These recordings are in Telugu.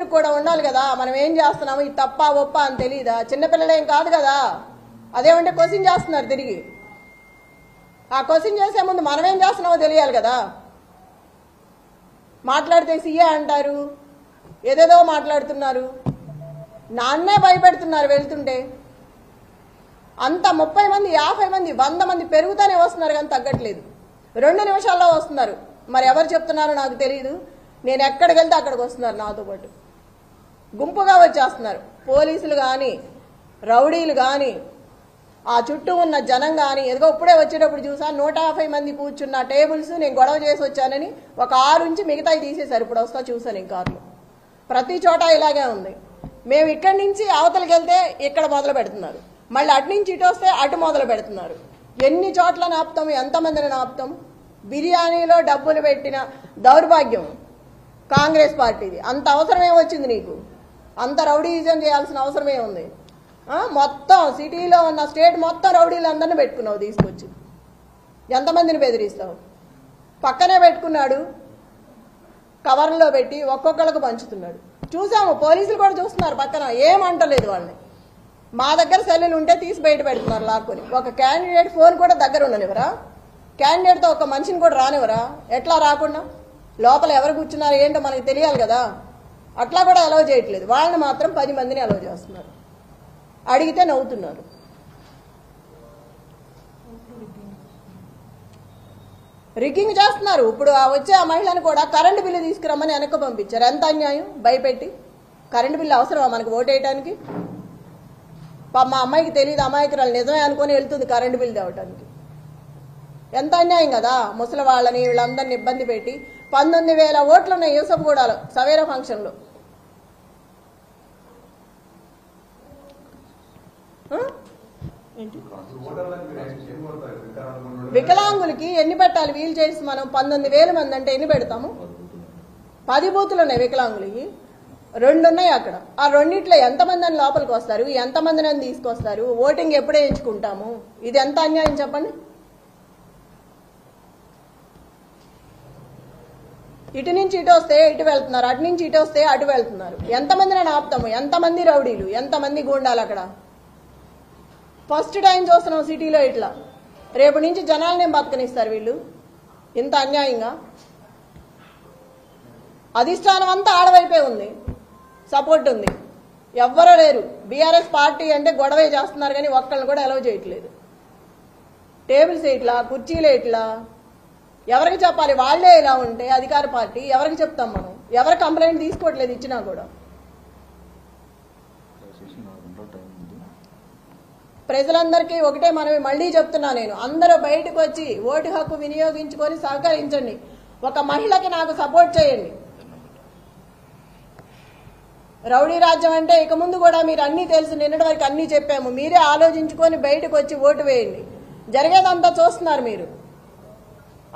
పోలీసులకు కూడా ఉండాలి కదా, మనం ఏం చేస్తున్నాము ఇది తప్ప ఒప్ప అని తెలియదా? చిన్నపిల్లలేం కాదు కదా, అదేమంటే క్వశ్చన్ చేస్తున్నారు తిరిగి. ఆ క్వశ్చన్ చేసే ముందు మనం ఏం చేస్తున్నామో తెలియాలి కదా. మాట్లాడితే సీఏ అంటారు, ఏదేదో మాట్లాడుతున్నారు, నాన్నే భయపెడుతున్నారు వెళ్తుంటే. అంత 30 మంది 50 మంది 100 మంది పెరుగుతానే వస్తున్నారు కానీ తగ్గట్లేదు. 2 నిమిషాల్లో వస్తున్నారు. మరి ఎవరు చెప్తున్నారో నాకు తెలియదు. నేను ఎక్కడికి వెళ్తే అక్కడికి వస్తున్నారు నాతో పాటు, గుంపుగా వచ్చేస్తున్నారు. పోలీసులు కానీ రౌడీలు కానీ ఆ చుట్టూ ఉన్న జనం కానీ. ఎదుగో ఇప్పుడే వచ్చేటప్పుడు చూసా 150 మంది కూర్చున్న టేబుల్స్ నేను గొడవ చేసి వచ్చానని ఒక 6 నుంచి మిగతాయి తీసేశారు. ఇప్పుడు వస్తా చూసాను ఈ కార్లు. ప్రతి చోట ఇలాగే ఉంది. మేము ఇక్కడి నుంచి అవతలకి వెళ్తే ఇక్కడ మొదలు పెడుతున్నారు, మళ్ళీ అటు నుంచి ఇటు వస్తే అటు మొదలు పెడుతున్నారు. ఎన్ని చోట్ల నాపుతాము, ఎంతమందిని నాపుతాం? బిర్యానీలో డబ్బులు పెట్టిన దౌర్భాగ్యం కాంగ్రెస్ పార్టీది. అంత అవసరమే వచ్చింది నీకు? అంత రౌడీజం చేయాల్సిన అవసరమే ఉంది? మొత్తం సిటీలో ఉన్న స్టేట్ మొత్తం రౌడీలు అందరినీ పెట్టుకున్నావు తీసుకొచ్చి. ఎంతమందిని బెదిరిస్తావు? పక్కనే పెట్టుకున్నాడు, కవర్లో పెట్టి ఒక్కొక్కళ్ళకు పంచుతున్నాడు. చూసాము, పోలీసులు కూడా చూస్తున్నారు పక్కన, ఏమంటలేదు వాళ్ళని. మా దగ్గర సెల్లులు ఉంటే తీసి బయట పెడుతున్నారు లాక్కుని. ఒక క్యాండిడేట్ ఫోన్ కూడా దగ్గర ఉండనివరా? క్యాండిడేట్తో ఒక మనిషిని కూడా రానివరా? ఎట్లా రాకుండా? లోపల ఎవరు కూర్చున్నారు ఏంటో మనకి తెలియాలి కదా. అట్లా కూడా అలౌ చేయట్లేదు. వాళ్ళని మాత్రం 10 మందిని అలౌ చేస్తున్నారు. అడిగితే నవ్వుతున్నారు. రిగ్గింగ్ చేస్తున్నారు. ఇప్పుడు వచ్చే ఆ మహిళను కూడా కరెంటు బిల్లు తీసుకురమ్మని వెనక్కి పంపించారు. ఎంత అన్యాయం! భయపెట్టి కరెంటు బిల్లు అవసరమా మనకు ఓటేయడానికి? మా అమ్మాయికి తెలియదు, అమాయకురాలు నిజమే అనుకొని వెళ్తుంది కరెంటు బిల్లు తేవటానికి. ఎంత అన్యాయం కదా. ముసలి వాళ్ళని వీళ్ళందరినీ ఇబ్బంది పెట్టి 19,000 ఓట్లు ఉన్నాయి యూసఫ్గూడలో సవేరా ఫంక్షన్లో. వికలాంగులకి ఎన్ని పెట్టాలి? వీల్ చైర్స్ మనం 19,000 మంది అంటే ఎన్ని పెడతాము? 10 బూతులు ఉన్నాయి వికలాంగులకి, 2 ఉన్నాయి అక్కడ. ఆ రెండిట్లో ఎంతమంది అని లోపలికి వస్తారు, ఎంతమందిని అని తీసుకొస్తారు? ఓటింగ్ ఎప్పుడే ఎంచుకుంటాము? ఇది ఎంత అన్యాయం చెప్పండి. ఇటు నుంచి ఇటు వస్తే ఇటు వెళ్తున్నారు, అటు నుంచి ఇటు వస్తే అటు వెళ్తున్నారు. ఎంతమందిని ఆపుతాము? ఎంతమంది రౌడీలు, ఎంతమంది గూండాలు అక్కడ? ఫస్ట్ టైం చూస్తున్నాం సిటీలో ఇట్లా. రేపు నుంచి జనాలనే బతకనిస్తారు వీళ్ళు. ఇంత అన్యాయంగా అధిష్టానం అంతా ఆడవైపే ఉంది, సపోర్ట్ ఉంది, ఎవ్వరూ లేరు. బీఆర్ఎస్ పార్టీ అంటే గొడవే చేస్తున్నారు కానీ ఒక్కళ్ళని కూడా అలౌ చేయట్లేదు. టేబుల్స్ ఇట్లా, కుర్చీలే ఇట్లా. ఎవరికి చెప్పాలి? వాళ్లే ఇలా ఉంటే అధికార పార్టీ ఎవరికి చెప్తాం మనం? ఎవరు కంప్లైంట్ తీసుకోవట్లేదు ఇచ్చినా కూడా. ప్రజలందరికీ ఒకటే మనమే మళ్ళీ చెప్తున్నా నేను, అందరూ బయటకు వచ్చి ఓటు హక్కు వినియోగించుకొని సహకరించండి. ఒక మహిళకి నాకు సపోర్ట్ చేయండి. రౌడీ రాజ్యం అంటే ఇక ముందు కూడా మీరు అన్నీ తెలుసు, నిన్నటి వరకు అన్నీ చెప్పాము. మీరే ఆలోచించుకొని బయటకు వచ్చి ఓటు వేయండి. జరిగేదంతా చూస్తున్నారు మీరు.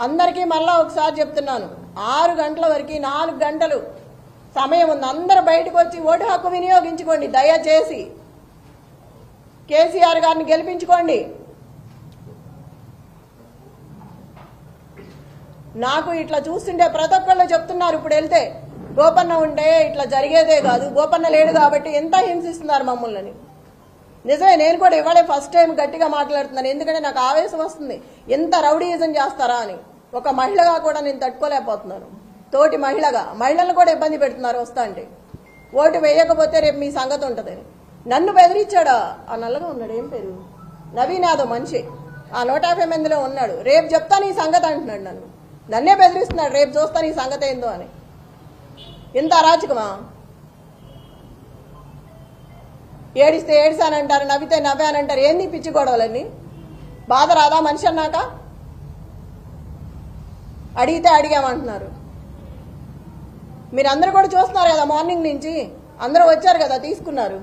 అందరికీ మళ్ళా ఒకసారి చెప్తున్నాను, 6 గంటల వరకు 4 గంటలు సమయం ఉంది. అందరూ బయటకు వచ్చి ఓటు హక్కు వినియోగించుకోండి. దయచేసి కేసీఆర్ గారిని గెలిపించుకోండి. నాకు ఇట్లా చూస్తుంటే ప్రతి ఒక్కళ్ళు చెప్తున్నారు, ఇప్పుడు వెళ్తే గోపన్న ఉంటే ఇట్లా జరిగేదే కాదు, గోపన్న లేడు కాబట్టి ఎంత హింసిస్తున్నారు మమ్మల్ని. నిజమే, నేను కూడా ఇవాళే ఫస్ట్ టైం గట్టిగా మాట్లాడుతున్నాను. ఎందుకంటే నాకు ఆవేశం వస్తుంది, ఎంత రౌడీయిజం చేస్తారా అని. ఒక మహిళగా కూడా నేను తట్టుకోలేకపోతున్నాను. తోటి మహిళలను కూడా ఇబ్బంది పెడుతున్నారు వస్తా అంటే. ఓటు వేయకపోతే రేపు మీ సంగతి ఉంటుందని నన్ను బెదిరించాడా? ఆ నల్లగా ఉన్నాడు, ఏం పేరు, నవీన్ యాదవ్ మనిషి, ఆ 150 మందిలో ఉన్నాడు. రేపు చెప్తాను ఈ సంగతి అంటున్నాడు. నన్నే బెదిరిస్తున్నాడు, రేపు చూస్తాను ఈ సంగతి ఏందో అని. ఇంత అరాచకమా? ఏడిస్తే ఏడిసానంటారు, నవ్వితే నవ్వానంటారు. ఏంది పిచ్చి గొడవలన్నీ? బాధ రాదా మనిషి అన్నాక? అడిగితే అడిగామంటున్నారు. మీరందరూ కూడా చూస్తున్నారు కదా, మార్నింగ్ నుంచి అందరూ వచ్చారు కదా, తీసుకున్నారు,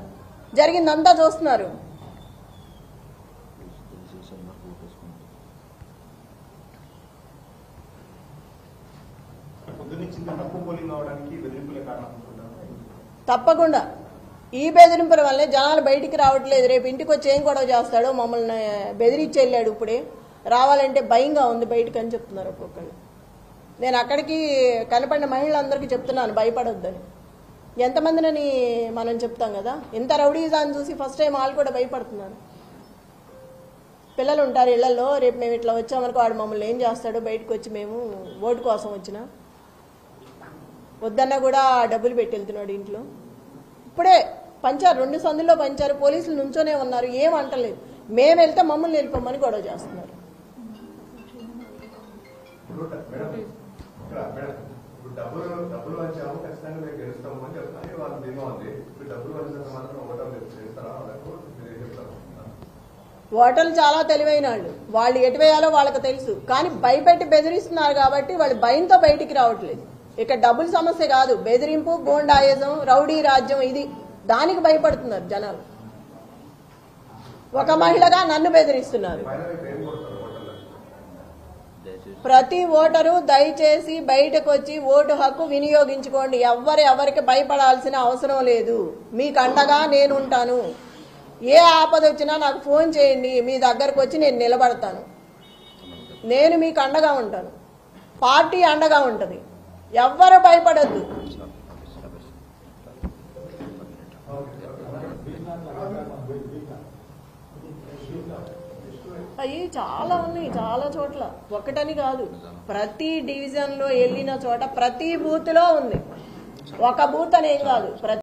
జరిగిందంతా చూస్తున్నారు. తప్పకుండా ఈ బెదిరింపుల వల్లే జనాలు బయటికి రావట్లేదు. రేపు ఇంటికి వచ్చి ఏం గొడవ చేస్తాడో, మమ్మల్ని బెదిరించి వెళ్ళాడు, ఇప్పుడే రావాలంటే భయంగా ఉంది బయటకు అని చెప్తున్నారు ఒక్కొక్కళ్ళు. నేను అక్కడికి కనపడిన మహిళలందరికీ చెప్తున్నాను భయపడొద్దని. ఎంతమందిని మనం చెప్తాం కదా, ఇంత రౌడీజాన్ని చూసి ఫస్ట్ టైం వాళ్ళు కూడా భయపడుతున్నారు. పిల్లలు ఉంటారు ఇళ్లలో, రేపు మేము ఇట్లా వచ్చామనుకో వాడు మమ్మల్ని ఏం చేస్తాడో, బయటకు వచ్చి మేము ఓటు కోసం వచ్చినా వద్దన్నా కూడా డబ్బులు పెట్టి వెళ్తున్నాడు ఇంట్లో. ఇప్పుడే పంచారు, 2 సందుల్లో పంచారు, పోలీసులు నుంచోనే ఉన్నారు, ఏం అంటలేదు. మేము వెళ్తే మమ్మల్ని వెళ్ళిపోమని గొడవ చేస్తున్నారు. ఓటర్లు చాలా తెలివైన వాళ్ళు ఎటు వేయాలో వాళ్ళకి తెలుసు. కానీ భయపెట్టి బెదిరిస్తున్నారు కాబట్టి వాళ్ళు భయంతో బయటికి రావట్లేదు. ఇక డబ్బుల సమస్య కాదు, బెదిరింపు, గోండాయిజం, రౌడీ రాజ్యం, ఇది దానికి భయపడుతున్నారు జనాలు. ఒక మహిళగా నన్ను బెదిరిస్తున్నారు. ప్రతి ఓటరు దయచేసి బయటకు వచ్చి ఓటు హక్కు వినియోగించుకోండి. ఎవరికి భయపడాల్సిన అవసరం లేదు. మీకు అండగా నేను ఉంటాను. ఏ ఆపద వచ్చినా నాకు ఫోన్ చేయండి, మీ దగ్గరకు వచ్చి నేను నిలబడతాను. నేను మీకు అండగా ఉంటాను, పార్టీ అండగా ఉంటుంది. ఎవ్వరు భయపడద్దు. అవి చాలా ఉన్నాయి, చాలా చోట్ల, ఒకటని కాదు. ప్రతి డివిజన్లో వెళ్ళిన చోట ప్రతి బూత్లో ఉంది. ఒక బూత్ అనేం కాదు.